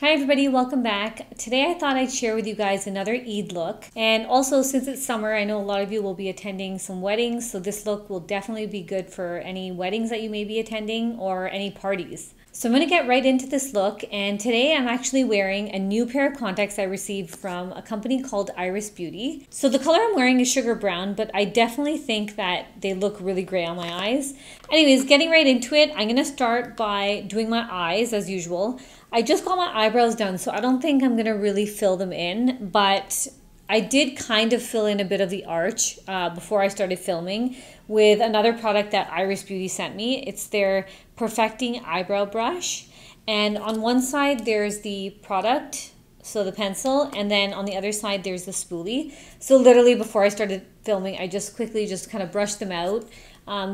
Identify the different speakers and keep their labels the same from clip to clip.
Speaker 1: Hi everybody, welcome back. Today I thought I'd share with you guys another Eid look. And also since it's summer, I know a lot of you will be attending some weddings, so this look will definitely be good for any weddings that you may be attending or any parties. So I'm going to get right into this look, and today I'm actually wearing a new pair of contacts I received from a company called Iris Beauty. So the color I'm wearing is sugar brown, but I definitely think that they look really great on my eyes. Anyways, getting right into it, I'm going to start by doing my eyes as usual. I just got my eyebrows done, so I don't think I'm going to really fill them in, but I did kind of fill in a bit of the arch before I started filming with another product that Iris Beauty sent me. It's their Perfecting Eyebrow Brush. And on one side, there's the product, so the pencil, and then on the other side, there's the spoolie. So literally before I started filming, I just quickly kind of brushed them out.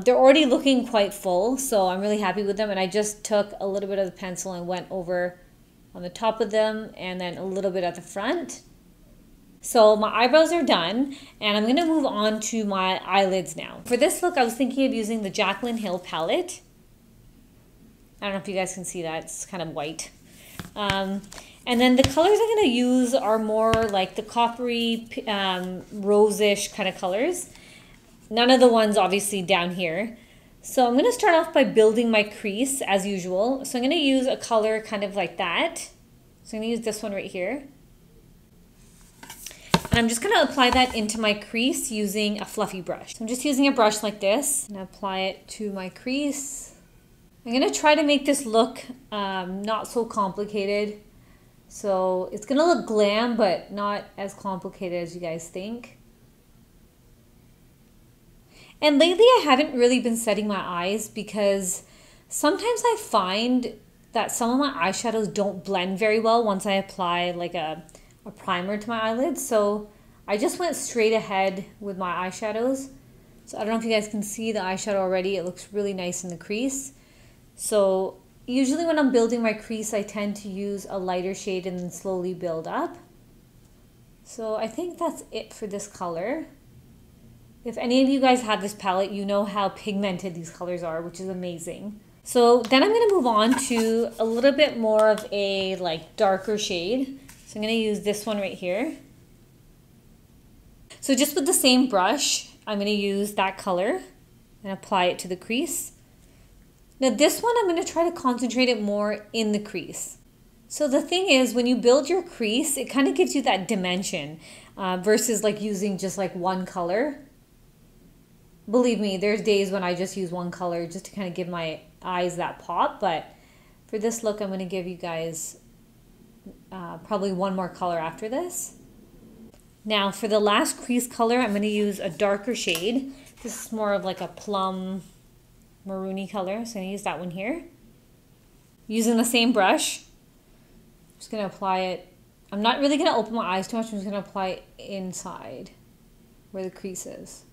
Speaker 1: They're already looking quite full, so I'm really happy with them. And I just took a little bit of the pencil and went over on the top of them and then a little bit at the front. So my eyebrows are done, and I'm going to move on to my eyelids now. For this look, I was thinking of using the Jaclyn Hill palette. I don't know if you guys can see that. It's kind of white. And then the colors I'm going to use are more like the coppery, rose-ish kind of colors. None of the ones obviously down here. So I'm going to start off by building my crease as usual. So I'm going to use a color kind of like that. So I'm going to use this one right here. And I'm just going to apply that into my crease using a fluffy brush. So I'm just using a brush like this and apply it to my crease. I'm going to try to make this look not so complicated. So it's going to look glam, but not as complicated as you guys think. And lately I haven't really been setting my eyes because sometimes I find that some of my eyeshadows don't blend very well once I apply like a primer to my eyelids. So I just went straight ahead with my eyeshadows. So I don't know if you guys can see the eyeshadow already. It looks really nice in the crease. So usually when I'm building my crease, I tend to use a lighter shade and then slowly build up. So I think that's it for this color. If any of you guys have this palette, you know how pigmented these colors are, which is amazing. So then I'm going to move on to a little bit more of a like darker shade. So I'm going to use this one right here. So just with the same brush, I'm going to use that color and apply it to the crease. Now this one, I'm going to try to concentrate it more in the crease. So the thing is, when you build your crease, it kind of gives you that dimension versus like using just like one color. Believe me, there's days when I just use one color just to kind of give my eyes that pop. But for this look, I'm going to give you guys probably one more color after this. Now for the last crease color, I'm going to use a darker shade. This is more of like a plum maroony color, so I'm going to use that one here. Using the same brush, I'm just going to apply it. I'm not really going to open my eyes too much. I'm just going to apply it inside where the crease is.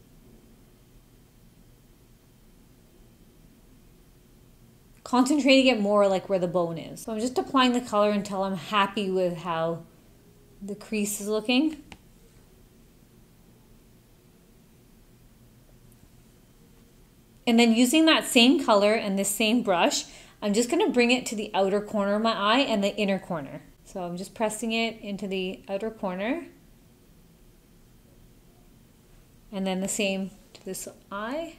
Speaker 1: Concentrating it more like where the bone is. So I'm just applying the color until I'm happy with how the crease is looking. And then using that same color and this same brush, I'm just going to bring it to the outer corner of my eye and the inner corner. So I'm just pressing it into the outer corner. And then the same to this eye.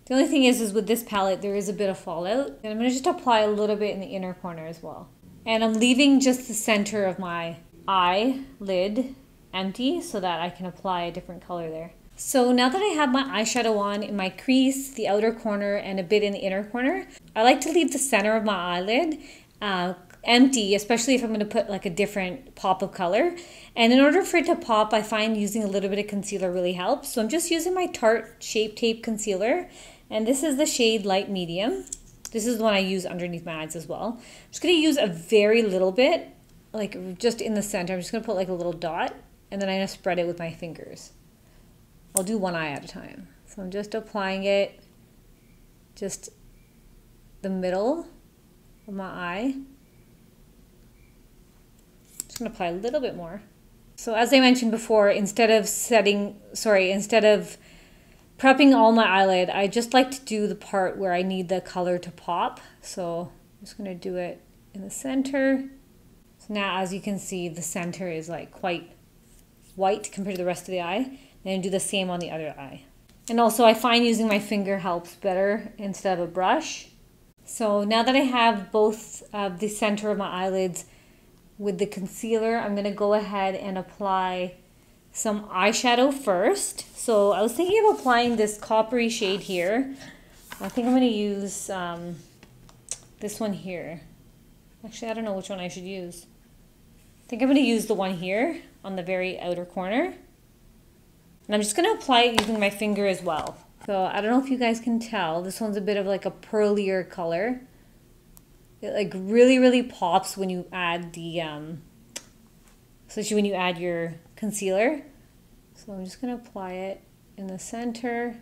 Speaker 1: The only thing is with this palette, there is a bit of fallout. And I'm going to just apply a little bit in the inner corner as well. And I'm leaving just the center of my eyelid empty so that I can apply a different color there. So now that I have my eyeshadow on in my crease, the outer corner, and a bit in the inner corner, I like to leave the center of my eyelid empty, especially if I'm going to put like a different pop of color. And in order for it to pop, I find using a little bit of concealer really helps. So I'm just using my Tarte Shape Tape Concealer. And this is the shade Light Medium. This is the one I use underneath my eyes as well. I'm just going to use a very little bit, like just in the center. I'm just going to put like a little dot, and then I'm going to spread it with my fingers. I'll do one eye at a time. So I'm just applying it just the middle of my eye. Just going to apply a little bit more. So as I mentioned before, instead of prepping all my eyelid, I just like to do the part where I need the color to pop. So just going to do it in the center. So now, as you can see, the center is like quite white compared to the rest of the eye. And do the same on the other eye. And also I find using my finger helps better instead of a brush. So now that I have both of the center of my eyelids with the concealer, I'm going to go ahead and apply some eyeshadow first. So I was thinking of applying this coppery shade here. I think I'm going to use this one here. Actually, I don't know which one I should use. I think I'm going to use the one here on the very outer corner. And I'm just going to apply it using my finger as well. So I don't know if you guys can tell, this one's a bit of like a pearlier color. It like really pops when you add the, especially when you add your concealer. So I'm just going to apply it in the center.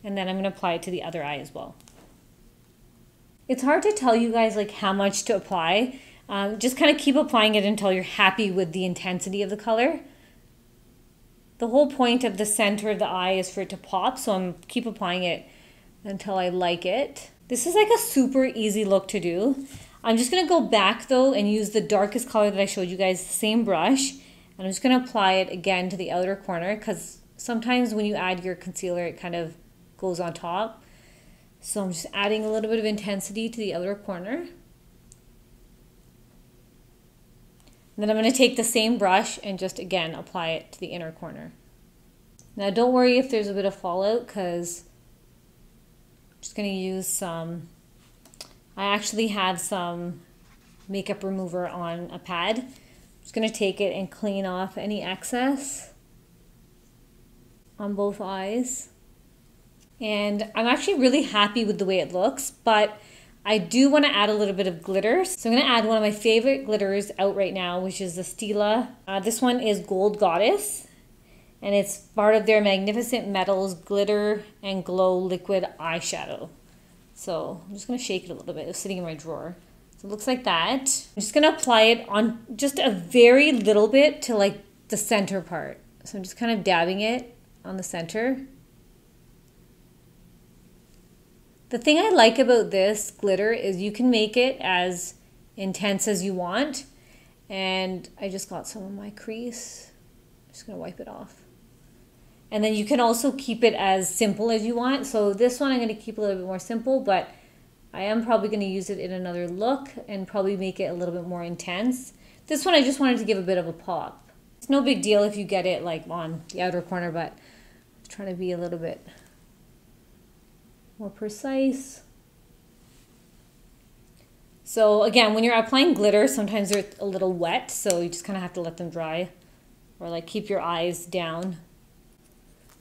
Speaker 1: And then I'm going to apply it to the other eye as well. It's hard to tell you guys like how much to apply. Just kind of keep applying it until you're happy with the intensity of the color. The whole point of the center of the eye is for it to pop, so I'm keep applying it until I like it. This is like a super easy look to do. I'm just gonna go back though and use the darkest color that I showed you guys, the same brush, and I'm just gonna apply it again to the outer corner because sometimes when you add your concealer, it kind of goes on top. So I'm just adding a little bit of intensity to the outer corner. And then I'm going to take the same brush and just again apply it to the inner corner. Now don't worry if there's a bit of fallout because I'm just going to use some, I actually had some makeup remover on a pad. I'm just going to take it and clean off any excess on both eyes. And I'm actually really happy with the way it looks, but I do want to add a little bit of glitter. So I'm going to add one of my favorite glitters out right now, which is the Stila. This one is Gold Goddess, and it's part of their Magnificent Metals Glitter and Glow Liquid Eyeshadow. So I'm just going to shake it a little bit. It's sitting in my drawer. So it looks like that. I'm just going to apply it on just a very little bit to like the center part. So I'm just kind of dabbing it on the center. The thing I like about this glitter is you can make it as intense as you want. And I just got some on my crease. I'm just going to wipe it off. And then you can also keep it as simple as you want. So this one I'm going to keep a little bit more simple, but I am probably going to use it in another look and probably make it a little bit more intense. This one I just wanted to give a bit of a pop. It's no big deal if you get it like on the outer corner, but I'm trying to be a little bit more precise. So again, when you're applying glitter, sometimes they're a little wet, so you just kind of have to let them dry or like keep your eyes down.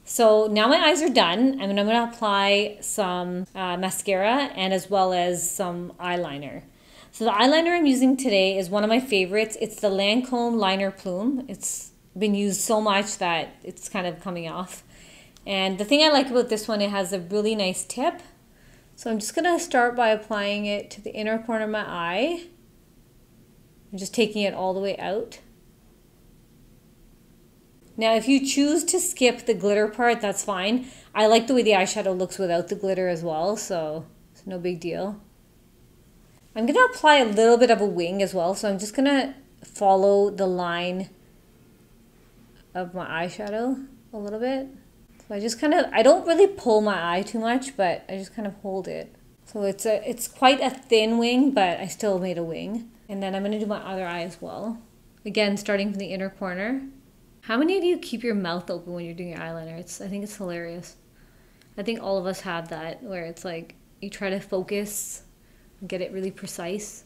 Speaker 1: So now my eyes are done, and I'm going to apply some mascara and as well as some eyeliner. So the eyeliner I'm using today is one of my favorites. It's the Lancome Liner Plume. It's been used so much that it's kind of coming off. And the thing I like about this one, it has a really nice tip. So I'm just going to start by applying it to the inner corner of my eye. I'm just taking it all the way out. Now if you choose to skip the glitter part, that's fine. I like the way the eyeshadow looks without the glitter as well, so it's no big deal. I'm going to apply a little bit of a wing as well, so I'm just going to follow the line of my eyeshadow a little bit. So I just kind of, I don't really pull my eye too much, but I just kind of hold it. So it's quite a thin wing, but I still made a wing. And then I'm going to do my other eye as well. Again, starting from the inner corner. How many of you keep your mouth open when you're doing your eyeliner? I think it's hilarious. I think all of us have that, where it's like you try to focus and get it really precise.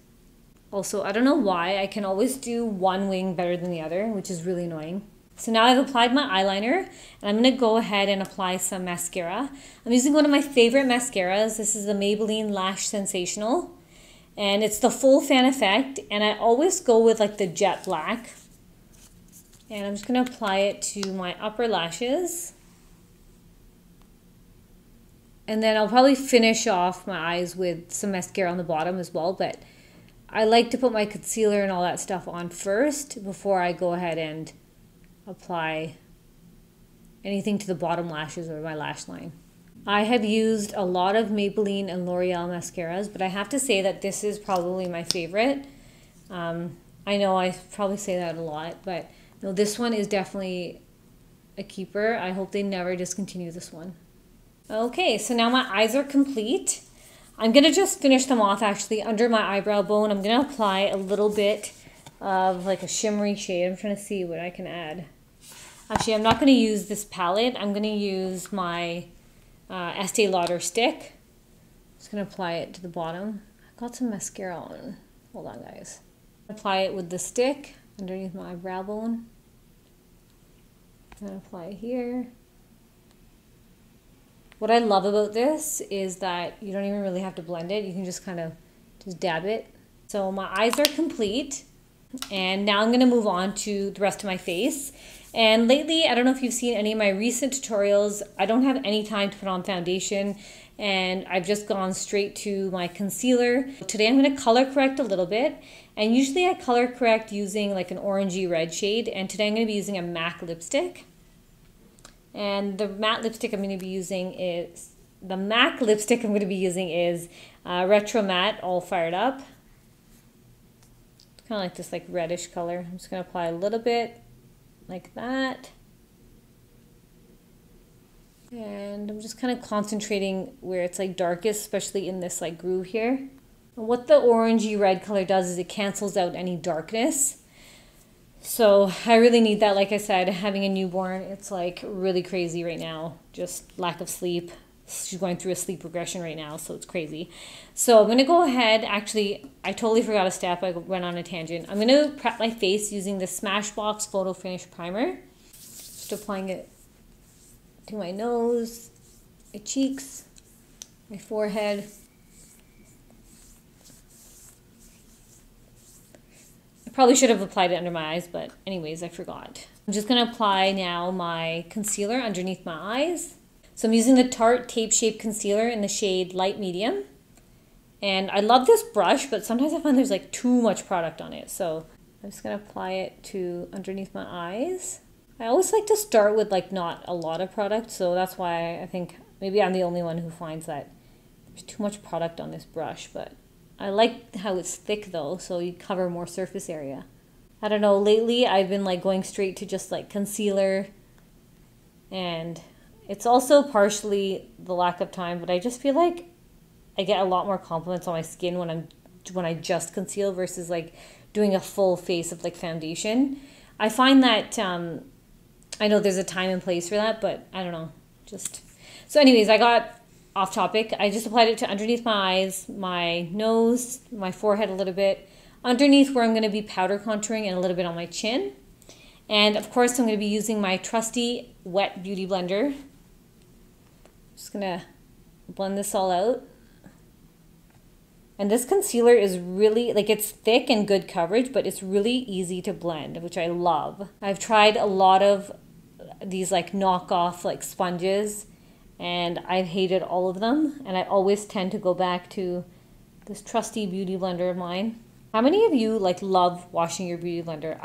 Speaker 1: Also, I don't know why, I can always do one wing better than the other, which is really annoying. So now I've applied my eyeliner, and I'm going to go ahead and apply some mascara. I'm using one of my favorite mascaras. This is the Maybelline Lash Sensational, and it's the full fan effect, and I always go with like the jet black. And I'm just going to apply it to my upper lashes. And then I'll probably finish off my eyes with some mascara on the bottom as well, but I like to put my concealer and all that stuff on first before I go ahead and apply anything to the bottom lashes or my lash line. I have used a lot of Maybelline and L'Oreal mascaras, but I have to say that this is probably my favorite. I know I probably say that a lot, but no, this one is definitely a keeper. I hope they never discontinue this one. Okay, so now my eyes are complete. I'm going to just finish them off actually under my eyebrow bone. I'm going to apply a little bit of like a shimmery shade. I'm trying to see what I can add. Actually, I'm not going to use this palette. I'm going to use my Estee Lauder stick. Just going to apply it to the bottom. I got some mascara on. Hold on, guys. Apply it with the stick underneath my brow bone. And apply it here. What I love about this is that you don't even really have to blend it. You can just kind of just dab it. So my eyes are complete. And now I'm going to move on to the rest of my face. And lately, I don't know if you've seen any of my recent tutorials, I don't have any time to put on foundation. And I've just gone straight to my concealer. Today I'm going to color correct a little bit. And usually I color correct using like an orangey red shade. And today I'm going to be using a MAC lipstick. And the matte lipstick I'm going to be using is, Retro Matte All Fired Up. It's kind of like this like reddish color. I'm just going to apply a little bit like that. And I'm just kind of concentrating where it's like darkest, especially in this like groove here. And what the orangey red color does is it cancels out any darkness. So I really need that. Like I said, having a newborn, it's like really crazy right now. Just lack of sleep. She's going through a sleep regression right now, so it's crazy. So I'm going to go ahead. Actually, I totally forgot a step. I went on a tangent. I'm going to prep my face using the Smashbox Photo Finish Primer. Just applying it to my nose, my cheeks, my forehead. Probably should have applied it under my eyes, but anyways, I forgot. I'm just going to apply now my concealer underneath my eyes. So I'm using the Tarte Tape Shape Concealer in the shade Light Medium. And I love this brush, but sometimes I find there's like too much product on it. So I'm just going to apply it to underneath my eyes. I always like to start with like not a lot of product, so that's why I think maybe I'm the only one who finds that there's too much product on this brush, but I like how it's thick though, so you cover more surface area. I don't know, lately I've been like going straight to just like concealer, and it's also partially the lack of time, but I just feel like I get a lot more compliments on my skin when I just conceal versus like doing a full face of like foundation. I find that I know there's a time and place for that, but I don't know, just so anyways, I got off topic. I just applied it to underneath my eyes, my nose, my forehead a little bit, underneath where I'm going to be powder contouring, and a little bit on my chin. And of course I'm going to be using my trusty wet beauty blender. Just going to blend this all out. And this concealer is really, like, it's thick and good coverage, but it's really easy to blend, which I love. I've tried a lot of these like knockoff like sponges, and I've hated all of them, and I always tend to go back to this trusty beauty blender of mine. How many of you like love washing your beauty blender?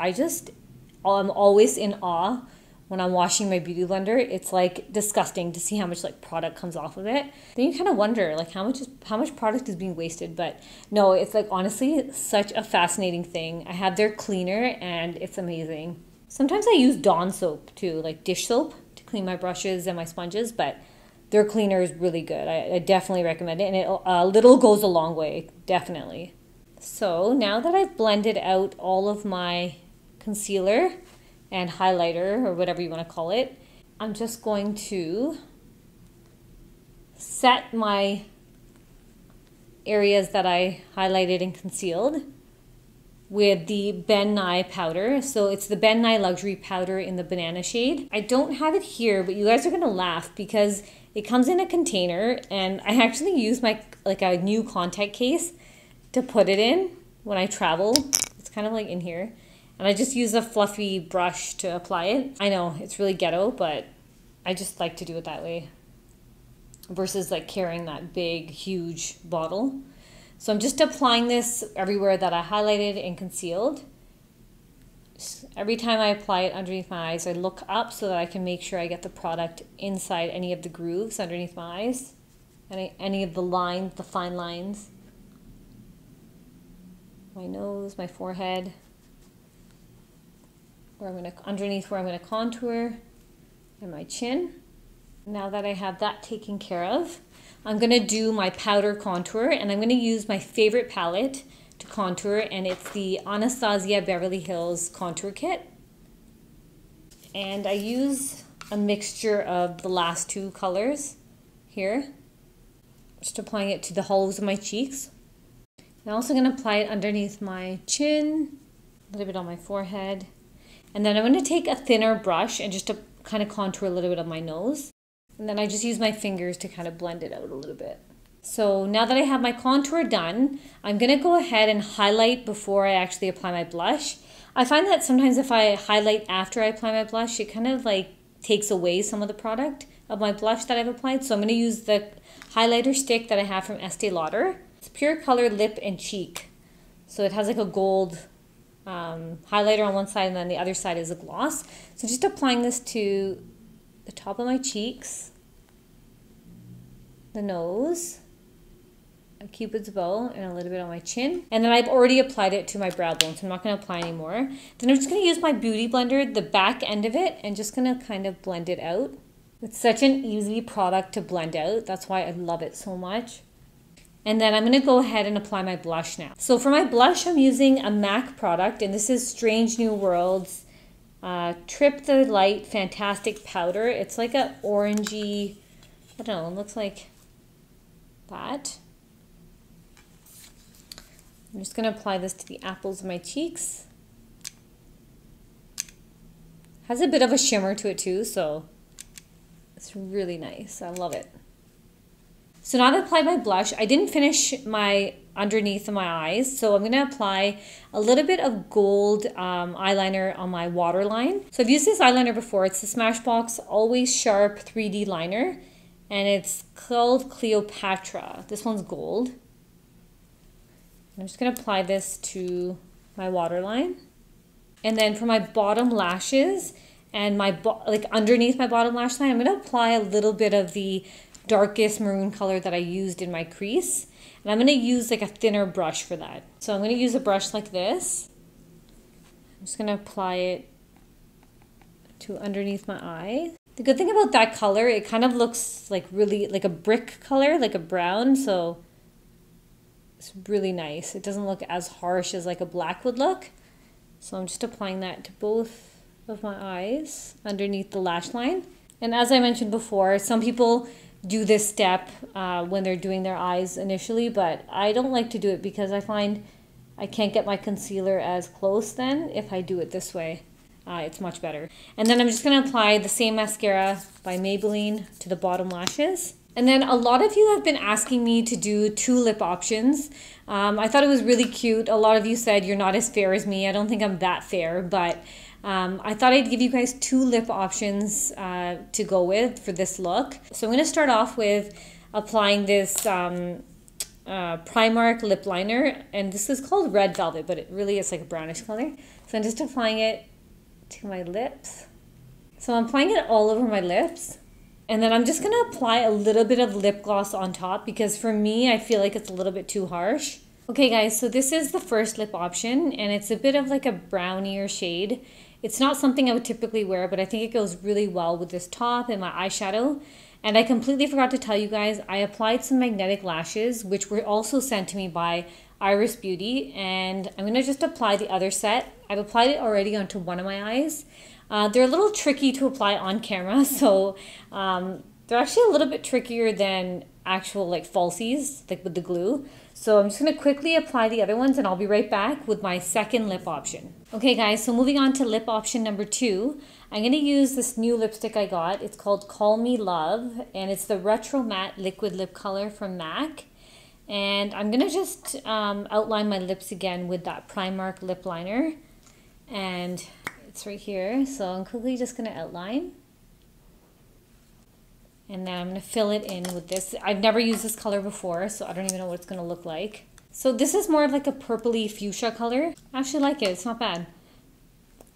Speaker 1: I'm always in awe when I'm washing my beauty blender. It's like disgusting to see how much like product comes off of it. Then you kind of wonder like how much product is being wasted, but no, it's like honestly such a fascinating thing. I have their cleaner and it's amazing. Sometimes I use Dawn soap too, like dish soap, to clean my brushes and my sponges, but their cleaner is really good. I definitely recommend it, and it a little goes a long way, definitely. So now that I've blended out all of my concealer and highlighter, or whatever you want to call it, I'm just going to set my areas that I highlighted and concealed with the Ben Nye powder. So it's the Ben Nye Luxury Powder in the banana shade. I don't have it here, but you guys are gonna laugh because it comes in a container, and I actually use my like a new contact case to put it in when I travel. It's kind of like in here. And I just use a fluffy brush to apply it. I know it's really ghetto, but I just like to do it that way versus like carrying that big, huge bottle. So I'm just applying this everywhere that I highlighted and concealed. Every time I apply it underneath my eyes, I look up so that I can make sure I get the product inside any of the grooves underneath my eyes, any of the lines, the fine lines. My nose, my forehead, underneath where I'm going to contour, and my chin. Now that I have that taken care of, I'm going to do my powder contour, and I'm going to use my favorite palette to contour, and it's the Anastasia Beverly Hills Contour Kit. And I use a mixture of the last two colors here, just applying it to the hollows of my cheeks. I'm also going to apply it underneath my chin, a little bit on my forehead, and then I'm going to take a thinner brush and just to kind of contour a little bit of my nose, and then I just use my fingers to kind of blend it out a little bit. So now that I have my contour done, I'm going to go ahead and highlight before I actually apply my blush. I find that sometimes if I highlight after I apply my blush, it kind of like takes away some of the product of my blush that I've applied. So I'm going to use the highlighter stick that I have from Estee Lauder. It's Pure Color Lip and Cheek. So it has like a gold highlighter on one side, and then the other side is a gloss. So just applying this to the top of my cheeks, the nose, a cupid's bow, and a little bit on my chin. And then I've already applied it to my brow bone, so I'm not going to apply anymore. Then I'm just going to use my Beauty Blender, the back end of it, and just going to kind of blend it out. It's such an easy product to blend out. That's why I love it so much. And then I'm going to go ahead and apply my blush now. So for my blush, I'm using a MAC product, and this is Strange New Worlds Trip the Light Fantastic Powder. It's like an orangey, I don't know, it looks like that. I'm just going to apply this to the apples of my cheeks. Has a bit of a shimmer to it too, so it's really nice. I love it. So now that I've applied my blush, I didn't finish my underneath of my eyes, so I'm going to apply a little bit of gold eyeliner on my waterline. So I've used this eyeliner before. It's the Smashbox Always Sharp 3D liner, and it's called Cleopatra. This one's gold. I'm just going to apply this to my waterline. And then for my bottom lashes and my like underneath my bottom lash line, I'm going to apply a little bit of the darkest maroon color that I used in my crease. And I'm going to use like a thinner brush for that. So I'm going to use a brush like this. I'm just going to apply it to underneath my eye. The good thing about that color, it kind of looks like really like a brick color, like a brown. So it's really nice. It doesn't look as harsh as like a black would look. So I'm just applying that to both of my eyes underneath the lash line. And as I mentioned before, some people do this step when they're doing their eyes initially, but I don't like to do it because I find I can't get my concealer as close then if I do it this way. It's much better. And then I'm just going to apply the same mascara by Maybelline to the bottom lashes. And then a lot of you have been asking me to do 2 lip options. I thought it was really cute. A lot of you said you're not as fair as me. I don't think I'm that fair, but I thought I'd give you guys 2 lip options to go with for this look. So I'm going to start off with applying this Primark lip liner, and this is called Red Velvet, but it really is like a brownish color. So I'm just applying it to my lips. So I'm applying it all over my lips. And then I'm just going to apply a little bit of lip gloss on top because for me, I feel like it's a little bit too harsh. Okay guys, so this is the first lip option, and it's a bit of like a brownier shade. It's not something I would typically wear, but I think it goes really well with this top and my eyeshadow. And I completely forgot to tell you guys, I applied some magnetic lashes, which were also sent to me by Iris Beauty, and I'm going to just apply the other set. I've applied it already onto one of my eyes. They're a little tricky to apply on camera, so they're actually a little bit trickier than actual like falsies, like with the glue. So I'm just going to quickly apply the other ones and I'll be right back with my second lip option. Okay guys, so moving on to lip option number 2, I'm going to use this new lipstick I got. It's called Call Me Love, and it's the Retro Matte Liquid Lip Color from MAC. And I'm going to just outline my lips again with that Primark lip liner. And it's right here, so I'm quickly just going to outline. And then I'm going to fill it in with this. I've never used this color before, so I don't even know what it's going to look like. So this is more of like a purpley fuchsia color. I actually like it. It's not bad.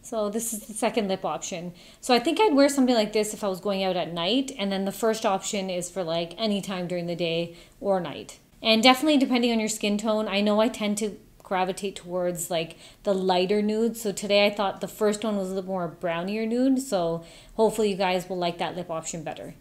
Speaker 1: So this is the second lip option. So I think I'd wear something like this if I was going out at night. And then the first option is for like any time during the day or night. And definitely depending on your skin tone, I know I tend to gravitate towards like the lighter nude. So today I thought the first one was a little more brownier nude. So hopefully you guys will like that lip option better.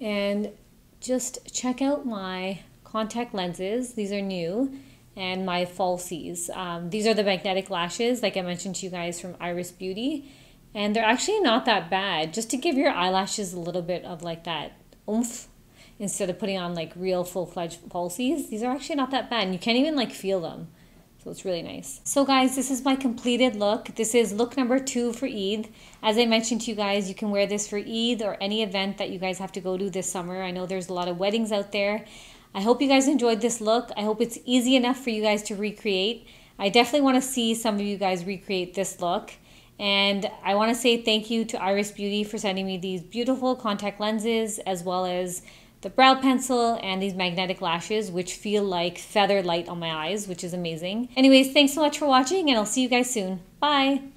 Speaker 1: And just check out my contact lenses. These are new. And my falsies. These are the magnetic lashes, like I mentioned to you guys, from Iris Beauty. And they're actually not that bad. Just to give your eyelashes a little bit of like that oomph instead of putting on like real full-fledged falsies. These are actually not that bad. And you can't even like feel them. So it's really nice. So guys, this is my completed look. This is look number 2 for Eid. As I mentioned to you guys, you can wear this for Eid or any event that you guys have to go to this summer. I know there's a lot of weddings out there. I hope you guys enjoyed this look. I hope it's easy enough for you guys to recreate. I definitely want to see some of you guys recreate this look. And I want to say thank you to Iris Beauty for sending me these beautiful contact lenses, as well as the brow pencil and these magnetic lashes, which feel like feather light on my eyes, which is amazing. Anyways, thanks so much for watching, and I'll see you guys soon. Bye!